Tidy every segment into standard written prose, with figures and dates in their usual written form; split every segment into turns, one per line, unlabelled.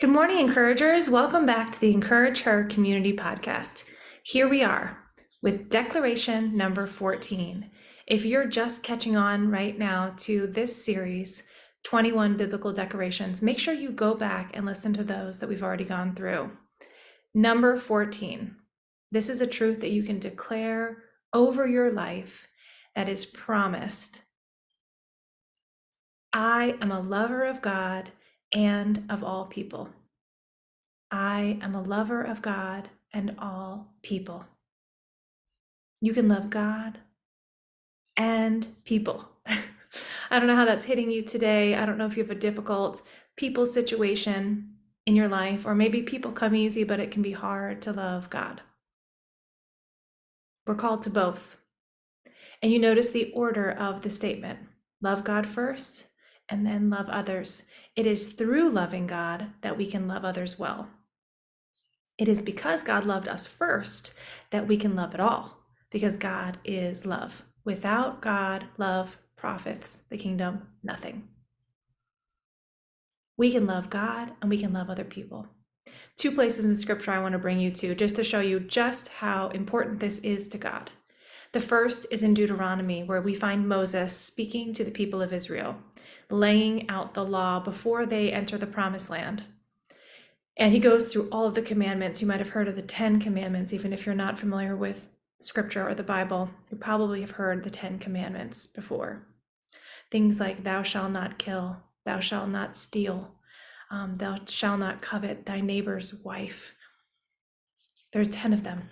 Good morning, encouragers. Welcome back to the encouragHER community podcast. Here we are with declaration number 14. If you're just catching on right now to this series, 21 biblical declarations, make sure you go back and listen to those that we've already gone through. Number 14. This is a truth that you can declare over your life that is promised. I am a lover of God and of all people. I am a lover of God and all people. You can love God and people. I don't know how that's hitting you today. I don't know if you have a difficult people situation in your life, or maybe people come easy, but it can be hard to love God. We're called to both. And you notice the order of the statement: love God first and then love others. It is through loving God that we can love others well. It is because God loved us first that we can love at all, because God is love. Without God, love profits the kingdom nothing. We can love God and we can love other people. Two places in Scripture I want to bring you to just to show you just how important this is to God. The first is in Deuteronomy, where we find Moses speaking to the people of Israel, laying out the law before they enter the promised land. And he goes through all of the commandments. You might have heard of the 10 commandments. Even if you're not familiar with Scripture or the Bible, you probably have heard the 10 commandments before. Things like thou shalt not kill, thou shalt not steal, thou shalt not covet thy neighbor's wife. There's 10 of them.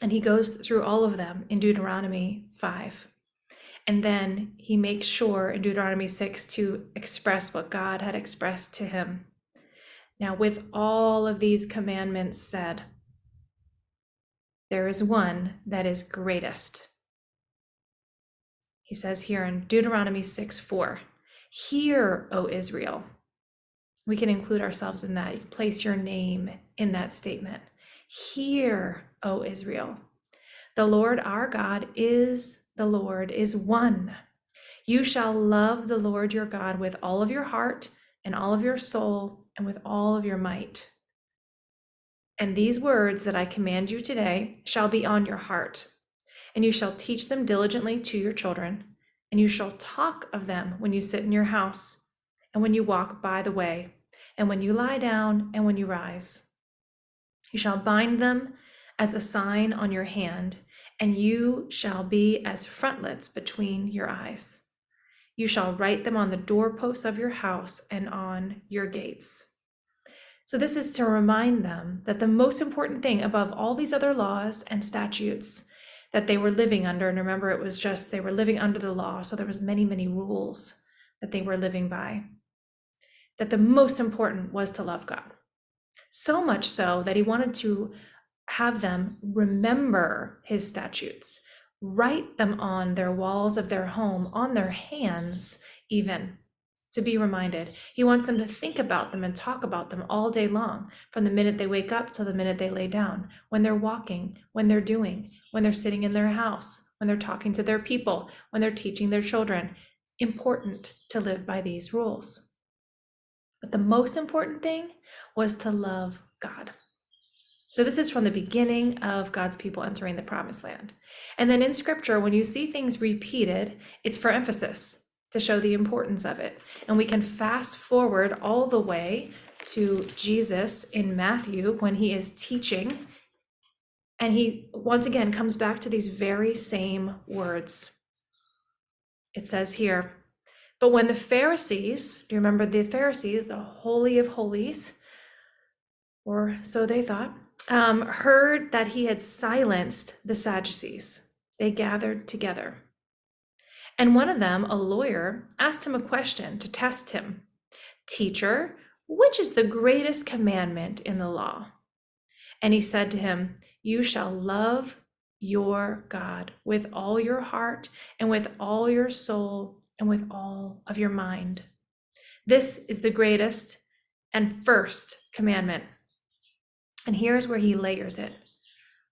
And he goes through all of them in Deuteronomy 5. And then he makes sure in Deuteronomy 6 to express what God had expressed to him. Now, with all of these commandments said, there is one that is greatest. He says here in Deuteronomy 6:4, hear, O Israel. We can include ourselves in that. You can place your name in that statement. Hear, O Israel. The Lord our God is one. You shall love the Lord your God with all of your heart and all of your soul and with all of your might. And these words that I command you today shall be on your heart, and you shall teach them diligently to your children, and you shall talk of them when you sit in your house, and when you walk by the way, and when you lie down, and when you rise. You shall bind them as a sign on your hand, and you shall be as frontlets between your eyes. You shall write them on the doorposts of your house and on your gates. So this is to remind them that the most important thing above all these other laws and statutes that they were living under, and remember, it was just they were living under the law, so there was many, many rules that they were living by, that the most important was to love God. So much so that he wanted to have them remember his statutes, write them on their walls of their home, on their hands even, to be reminded. He wants them to think about them and talk about them all day long, from the minute they wake up till the minute they lay down, when they're walking, when they're doing, when they're sitting in their house, when they're talking to their people, when they're teaching their children. Important to live by these rules. But the most important thing was to love God. So this is from the beginning of God's people entering the promised land. And then in Scripture, when you see things repeated, it's for emphasis, to show the importance of it. And we can fast forward all the way to Jesus in Matthew when he is teaching. And he once again comes back to these very same words. It says here, but when the Pharisees, do you remember the Pharisees, the Holy of Holies, or so they thought, heard that he had silenced the Sadducees, they gathered together. And one of them, a lawyer, asked him a question to test him. Teacher, which is the greatest commandment in the law? And he said to him, you shall love your God with all your heart and with all your soul and with all of your mind. This is the greatest and first commandment. And here's where he layers it.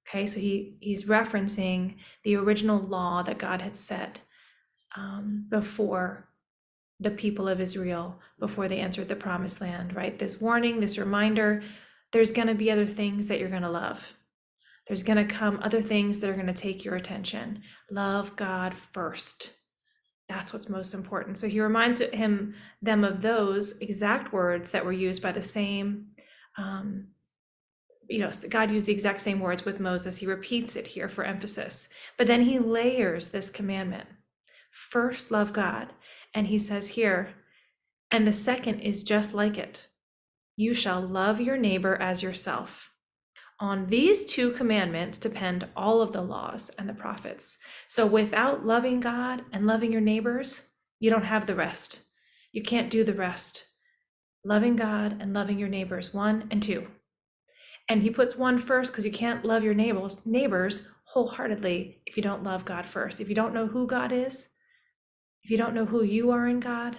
Okay, so he's referencing the original law that God had set before the people of Israel before they entered the promised land, right? This warning, this reminder, there's going to be other things that you're going to love. There's going to come other things that are going to take your attention. Love God first. That's what's most important. So he reminds them of those exact words that were used by the same, God used the exact same words with Moses. He repeats it here for emphasis. But then he layers this commandment. First, love God. And he says here, and the second is just like it. You shall love your neighbor as yourself. On these two commandments depend all of the laws and the prophets. So without loving God and loving your neighbors, you don't have the rest. You can't do the rest. Loving God and loving your neighbors, 1 and 2. And he puts 1 first because you can't love your neighbors wholeheartedly if you don't love God first. If you don't know who God is, if you don't know who you are in God,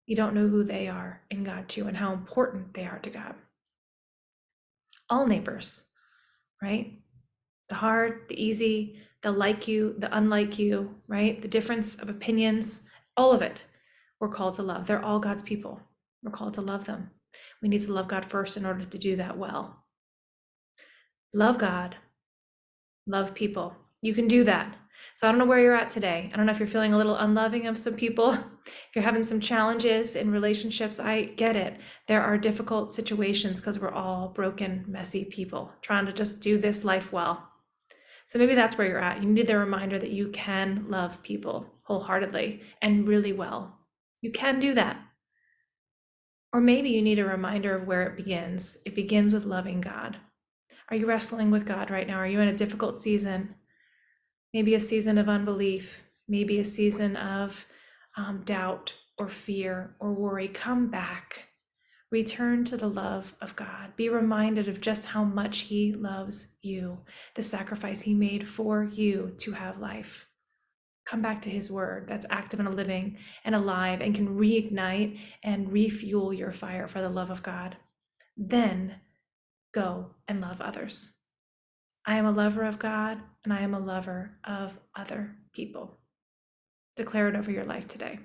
you don't know who they are in God too and how important they are to God. All neighbors, right? The hard, the easy, the like you, the unlike you, right? The difference of opinions, all of it, we're called to love. They're all God's people. We're called to love them. We need to love God first in order to do that well. Love God, love people. You can do that. So I don't know where you're at today. I don't know if you're feeling a little unloving of some people. If you're having some challenges in relationships, I get it. There are difficult situations because we're all broken, messy people trying to just do this life well. So maybe that's where you're at. You need the reminder that you can love people wholeheartedly and really well. You can do that. Or maybe you need a reminder of where it begins. It begins with loving God. Are you wrestling with God right now? Are you in a difficult season? Maybe a season of unbelief, maybe a season of doubt or fear or worry. Come back. Return to the love of God. Be reminded of just how much he loves you, the sacrifice he made for you to have life. Come back to his word that's active and living and alive and can reignite and refuel your fire for the love of God. Then go and love others. I am a lover of God and I am a lover of other people. Declare it over your life today.